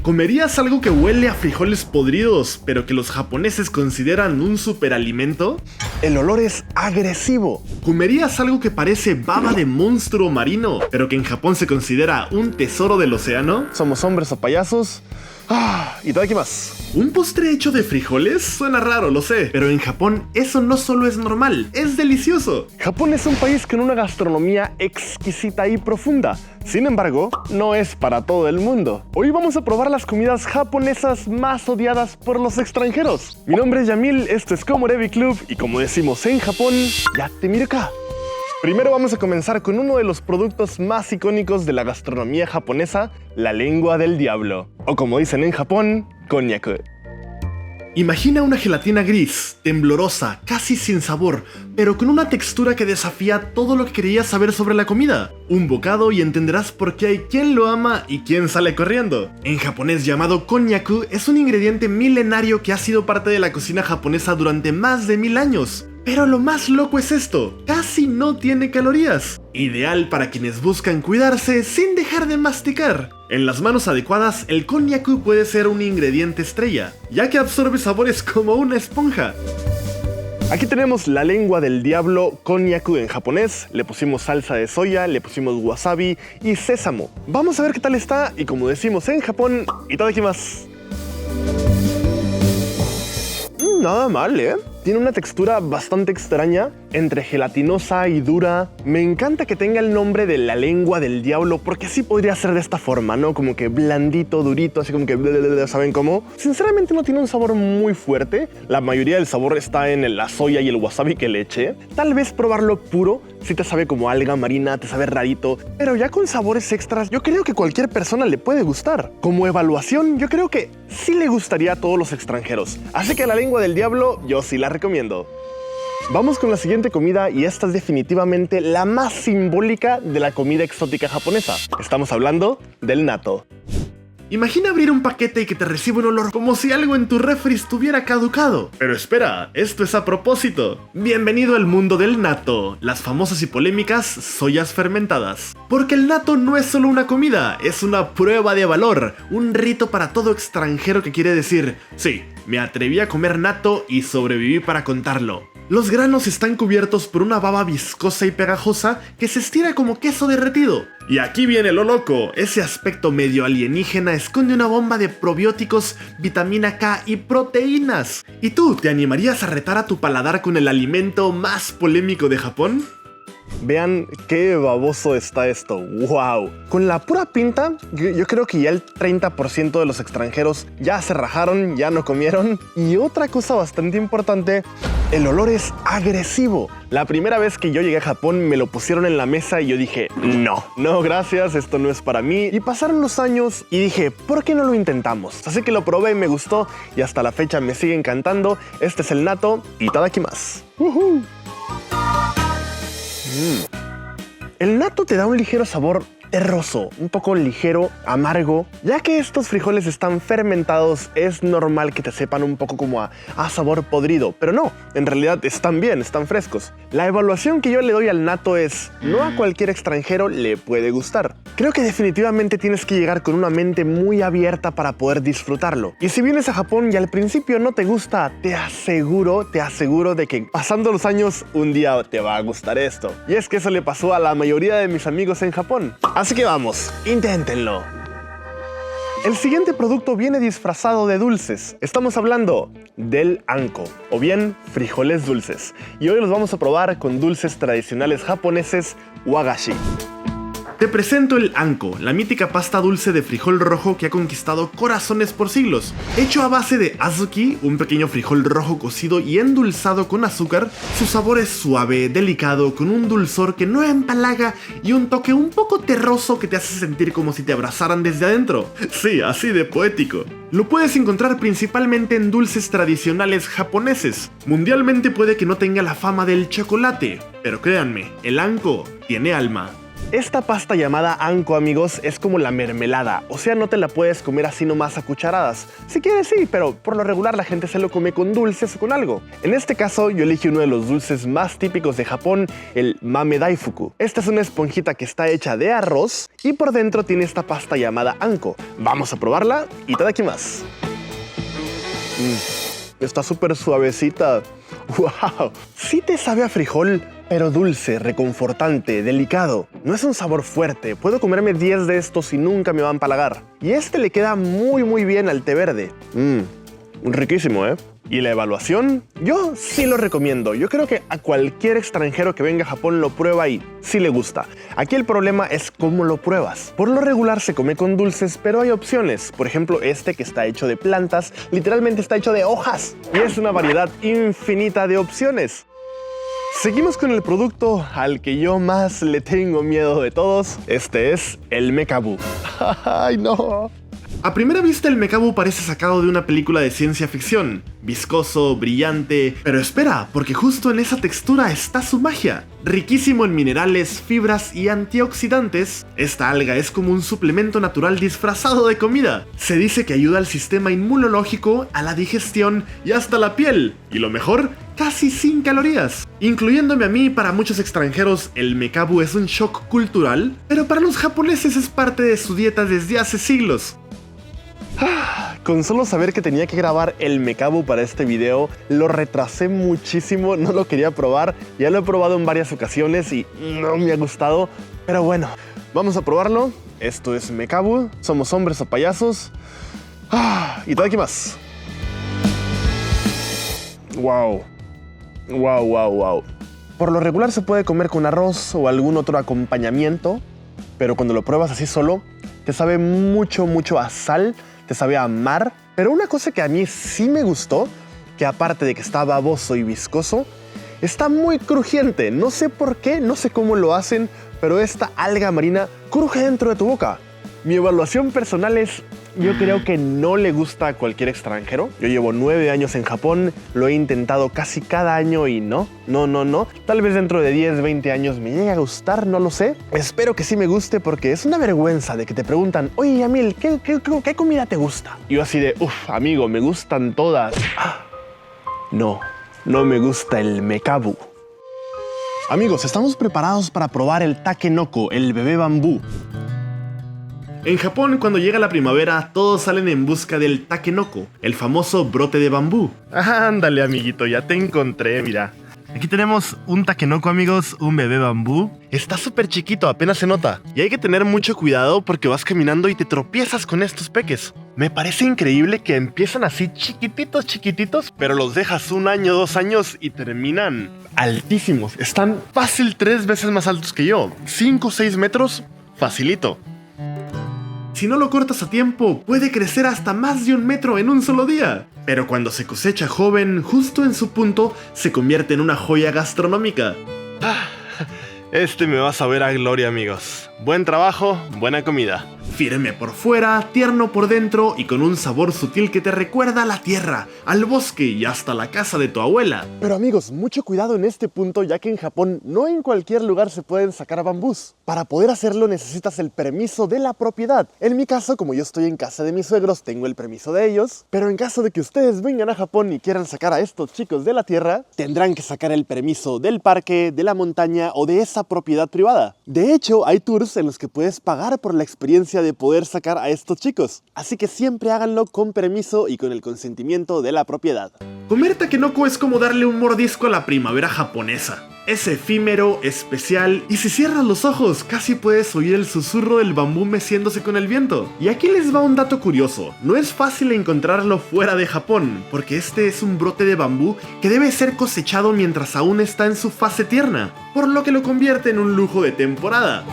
¿Comerías algo que huele a frijoles podridos, pero que los japoneses consideran un superalimento? El olor es agresivo. ¿Comerías algo que parece baba de monstruo marino, pero que en Japón se considera un tesoro del océano? ¿Somos hombres o payasos? Itadakimasu. ¿Un postre hecho de frijoles? Suena raro, lo sé, pero en Japón eso no solo es normal, es delicioso. Japón es un país con una gastronomía exquisita y profunda. Sin embargo, no es para todo el mundo. Hoy vamos a probar las comidas japonesas más odiadas por los extranjeros. Mi nombre es Yamil, esto es Komorebi Club y como decimos en Japón, yatte miru ka. Primero vamos a comenzar con uno de los productos más icónicos de la gastronomía japonesa, la lengua del diablo. O como dicen en Japón, konjaku. Imagina una gelatina gris, temblorosa, casi sin sabor, pero con una textura que desafía todo lo que querías saber sobre la comida. Un bocado y entenderás por qué hay quien lo ama y quien sale corriendo. En japonés llamado konjaku, es un ingrediente milenario que ha sido parte de la cocina japonesa durante más de 1000 años. Pero lo más loco es esto, casi no tiene calorías. Ideal para quienes buscan cuidarse sin dejar de masticar. En las manos adecuadas, el konjaku puede ser un ingrediente estrella, ya que absorbe sabores como una esponja. Aquí tenemos la lengua del diablo, konjaku en japonés. Le pusimos salsa de soya, le pusimos wasabi y sésamo. Vamos a ver qué tal está y como decimos en Japón, itadakimasu. Nada mal, ¿eh? Tiene una textura bastante extraña, entre gelatinosa y dura. Me encanta que tenga el nombre de la lengua del diablo, porque sí podría ser de esta forma, ¿no? Como que blandito, durito, así como que... ¿Saben cómo? Sinceramente no tiene un sabor muy fuerte. La mayoría del sabor está en la soya y el wasabi que le eché. Tal vez probarlo puro sí te sabe como alga marina, te sabe rarito. Pero ya con sabores extras, yo creo que cualquier persona le puede gustar. Como evaluación, yo creo que sí le gustaría a todos los extranjeros. Así que la lengua del diablo, yo sí la recomiendo. Vamos con la siguiente comida y esta es definitivamente la más simbólica de la comida exótica japonesa. Estamos hablando del natto. Imagina abrir un paquete y que te reciba un olor como si algo en tu refri estuviera caducado. Pero espera, esto es a propósito. Bienvenido al mundo del natto, las famosas y polémicas soyas fermentadas. Porque el natto no es solo una comida, es una prueba de valor, un rito para todo extranjero que quiere decir, sí, me atreví a comer natto y sobreviví para contarlo. Los granos están cubiertos por una baba viscosa y pegajosa que se estira como queso derretido. Y aquí viene lo loco, ese aspecto medio alienígena esconde una bomba de probióticos, vitamina K y proteínas. ¿Y tú, te animarías a retar a tu paladar con el alimento más polémico de Japón? Vean qué baboso está esto, wow. Con la pura pinta, yo creo que ya el 30% de los extranjeros ya se rajaron, ya no comieron. Y otra cosa bastante importante, el olor es agresivo. La primera vez que yo llegué a Japón me lo pusieron en la mesa y yo dije, no gracias, esto no es para mí. Y pasaron los años y dije, ¿por qué no lo intentamos? Así que lo probé y me gustó y hasta la fecha me sigue encantando. Este es el natto, itadakimasu. El natto te da un ligero sabor terroso, un poco ligero, amargo. Ya que estos frijoles están fermentados, es normal que te sepan un poco como a sabor podrido, pero no, en realidad están bien, están frescos. La evaluación que yo le doy al natto es, no a cualquier extranjero le puede gustar. Creo que definitivamente tienes que llegar con una mente muy abierta para poder disfrutarlo. Y si vienes a Japón y al principio no te gusta, te aseguro de que pasando los años, un día te va a gustar esto. Y es que eso le pasó a la mayoría de mis amigos en Japón. Así que vamos, inténtenlo. El siguiente producto viene disfrazado de dulces. Estamos hablando del anko, o bien frijoles dulces. Y hoy los vamos a probar con dulces tradicionales japoneses, wagashi. Te presento el anko, la mítica pasta dulce de frijol rojo que ha conquistado corazones por siglos. Hecho a base de azuki, un pequeño frijol rojo cocido y endulzado con azúcar, su sabor es suave, delicado, con un dulzor que no empalaga y un toque un poco terroso que te hace sentir como si te abrazaran desde adentro. Sí, así de poético. Lo puedes encontrar principalmente en dulces tradicionales japoneses. Mundialmente puede que no tenga la fama del chocolate, pero créanme, el anko tiene alma. Esta pasta llamada anko, amigos, es como la mermelada, o sea, no te la puedes comer así nomás a cucharadas. Si quieres sí, pero por lo regular la gente se lo come con dulces o con algo. En este caso yo elegí uno de los dulces más típicos de Japón, el mame daifuku. Esta es una esponjita que está hecha de arroz y por dentro tiene esta pasta llamada anko. Vamos a probarla y itadakimasu. Está súper suavecita. ¡Wow! Sí te sabe a frijol, pero dulce, reconfortante, delicado. No es un sabor fuerte. Puedo comerme 10 de estos y nunca me va a empalagar. Y este le queda muy bien al té verde. Riquísimo, ¿eh? ¿Y la evaluación? Yo sí lo recomiendo. Yo creo que a cualquier extranjero que venga a Japón lo prueba y sí le gusta. Aquí el problema es cómo lo pruebas. Por lo regular se come con dulces, pero hay opciones. Por ejemplo, este que está hecho de plantas, literalmente está hecho de hojas. Y es una variedad infinita de opciones. Seguimos con el producto al que yo más le tengo miedo de todos. Este es el mekabu. ¡Ay, no! A primera vista el mekabu parece sacado de una película de ciencia ficción, viscoso, brillante, pero espera, porque justo en esa textura está su magia. Riquísimo en minerales, fibras y antioxidantes, esta alga es como un suplemento natural disfrazado de comida. Se dice que ayuda al sistema inmunológico, a la digestión y hasta la piel. Y lo mejor, casi sin calorías. Incluyéndome a mí, para muchos extranjeros el mekabu es un shock cultural, pero para los japoneses es parte de su dieta desde hace siglos. Con solo saber que tenía que grabar el mekabu para este video, lo retrasé muchísimo, no lo quería probar. Ya lo he probado en varias ocasiones y no me ha gustado. Pero bueno, vamos a probarlo. Esto es mekabu, somos hombres o payasos. Itadakimasu. Wow. Por lo regular se puede comer con arroz o algún otro acompañamiento, pero cuando lo pruebas así solo, te sabe mucho a sal, te sabe a mar. Pero una cosa que a mí sí me gustó, que aparte de que está baboso y viscoso, está muy crujiente. No sé por qué, no sé cómo lo hacen, pero esta alga marina cruje dentro de tu boca. Mi evaluación personal es, yo creo que no le gusta a cualquier extranjero. Yo llevo 9 años en Japón, lo he intentado casi cada año y no. Tal vez dentro de 10, 20 años me llegue a gustar, no lo sé. Espero que sí me guste porque es una vergüenza de que te preguntan, oye, Yamil, ¿qué comida te gusta? Y yo así de, amigo, me gustan todas. No me gusta el mekabu. Amigos, estamos preparados para probar el takenoko, el bebé bambú. En Japón, cuando llega la primavera, todos salen en busca del takenoko, el famoso brote de bambú. Ándale, amiguito, ya te encontré, mira. Aquí tenemos un takenoko, amigos, un bebé bambú. Está súper chiquito, apenas se nota. Y hay que tener mucho cuidado porque vas caminando y te tropiezas con estos peques. Me parece increíble que empiezan así chiquititos, pero los dejas 1 año, 2 años y terminan altísimos. Están fácil 3 veces más altos que yo. 5 o 6 metros, facilito. Si no lo cortas a tiempo, puede crecer hasta más de 1 metro en un solo día. Pero cuando se cosecha joven, justo en su punto, se convierte en una joya gastronómica. Este me va a saber a gloria, amigos. Buen trabajo, buena comida. Firme por fuera, tierno por dentro y con un sabor sutil que te recuerda a la tierra, al bosque y hasta la casa de tu abuela. Pero amigos, mucho cuidado en este punto, ya que en Japón no en cualquier lugar se pueden sacar bambús. Para poder hacerlo necesitas el permiso de la propiedad. En mi caso, como yo estoy en casa de mis suegros, tengo el permiso de ellos. Pero en caso de que ustedes vengan a Japón y quieran sacar a estos chicos de la tierra, tendrán que sacar el permiso del parque, de la montaña o de esa propiedad privada. De hecho, hay tours en los que puedes pagar por la experiencia de poder sacar a estos chicos. Así que siempre háganlo con permiso y con el consentimiento de la propiedad. Comer takenoko es como darle un mordisco a la primavera japonesa. Es efímero, especial, y si cierras los ojos casi puedes oír el susurro del bambú meciéndose con el viento. Y aquí les va un dato curioso, no es fácil encontrarlo fuera de Japón, porque este es un brote de bambú que debe ser cosechado mientras aún está en su fase tierna, por lo que lo convierte en un lujo de temporada.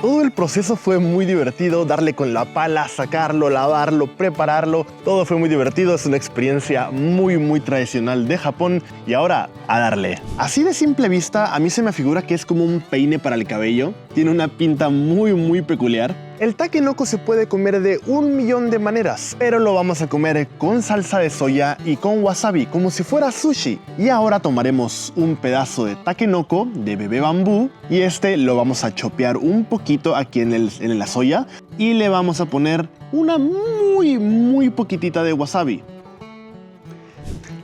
Todo el proceso fue muy divertido, darle con la pala, sacarlo, lavarlo, prepararlo, todo fue muy divertido, es una experiencia muy tradicional de Japón y ahora a darle. Así de simple vista, a mí se me figura que es como un peine para el cabello, tiene una pinta muy peculiar. El takenoko se puede comer de 1.000.000 de maneras, pero lo vamos a comer con salsa de soya y con wasabi, como si fuera sushi. Y ahora tomaremos un pedazo de takenoko de bebé bambú y este lo vamos a chopear un poquito aquí en la soya y le vamos a poner una muy poquitita de wasabi.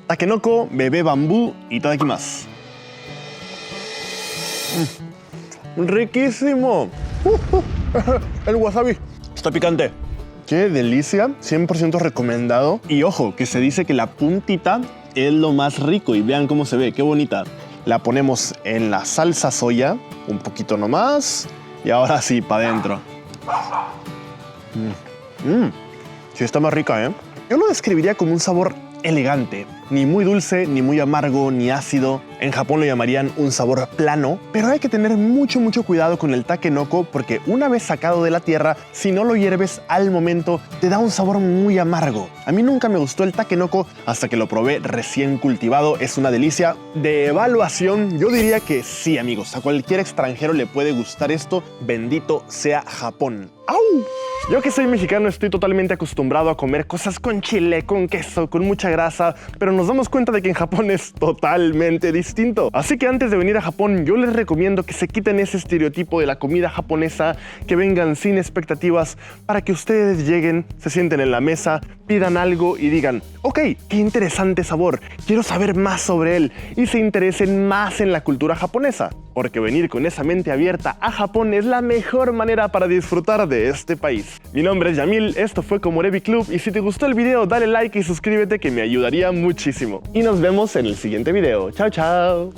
Takenoko, bebé bambú y itadakimasu. ¡Riquísimo! El wasabi está picante. ¡Qué delicia! 100% recomendado. Y ojo, que se dice que la puntita es lo más rico. Y vean cómo se ve, qué bonita. La ponemos en la salsa soya, un poquito nomás. Y ahora sí, para adentro. Sí está más rica, ¿eh? Yo lo describiría como un sabor elegante. Ni muy dulce, ni muy amargo, ni ácido. En Japón lo llamarían un sabor plano, pero hay que tener mucho cuidado con el takenoko porque una vez sacado de la tierra, si no lo hierves al momento, te da un sabor muy amargo. A mí nunca me gustó el takenoko hasta que lo probé recién cultivado. Es una delicia. De evaluación, yo diría que sí, amigos. A cualquier extranjero le puede gustar esto. Bendito sea Japón. ¡Au! Yo que soy mexicano estoy totalmente acostumbrado a comer cosas con chile, con queso, con mucha grasa, pero nos damos cuenta de que en Japón es totalmente distinto. Así que antes de venir a Japón, yo les recomiendo que se quiten ese estereotipo de la comida japonesa, que vengan sin expectativas, para que ustedes lleguen, se sienten en la mesa, pidan algo y digan, ok, qué interesante sabor, quiero saber más sobre él, y se interesen más en la cultura japonesa. Porque venir con esa mente abierta a Japón es la mejor manera para disfrutar de este país. Mi nombre es Yamil, esto fue Komorebi Club y si te gustó el video dale like y suscríbete que me ayudaría muchísimo. Y nos vemos en el siguiente video. Chao, chao.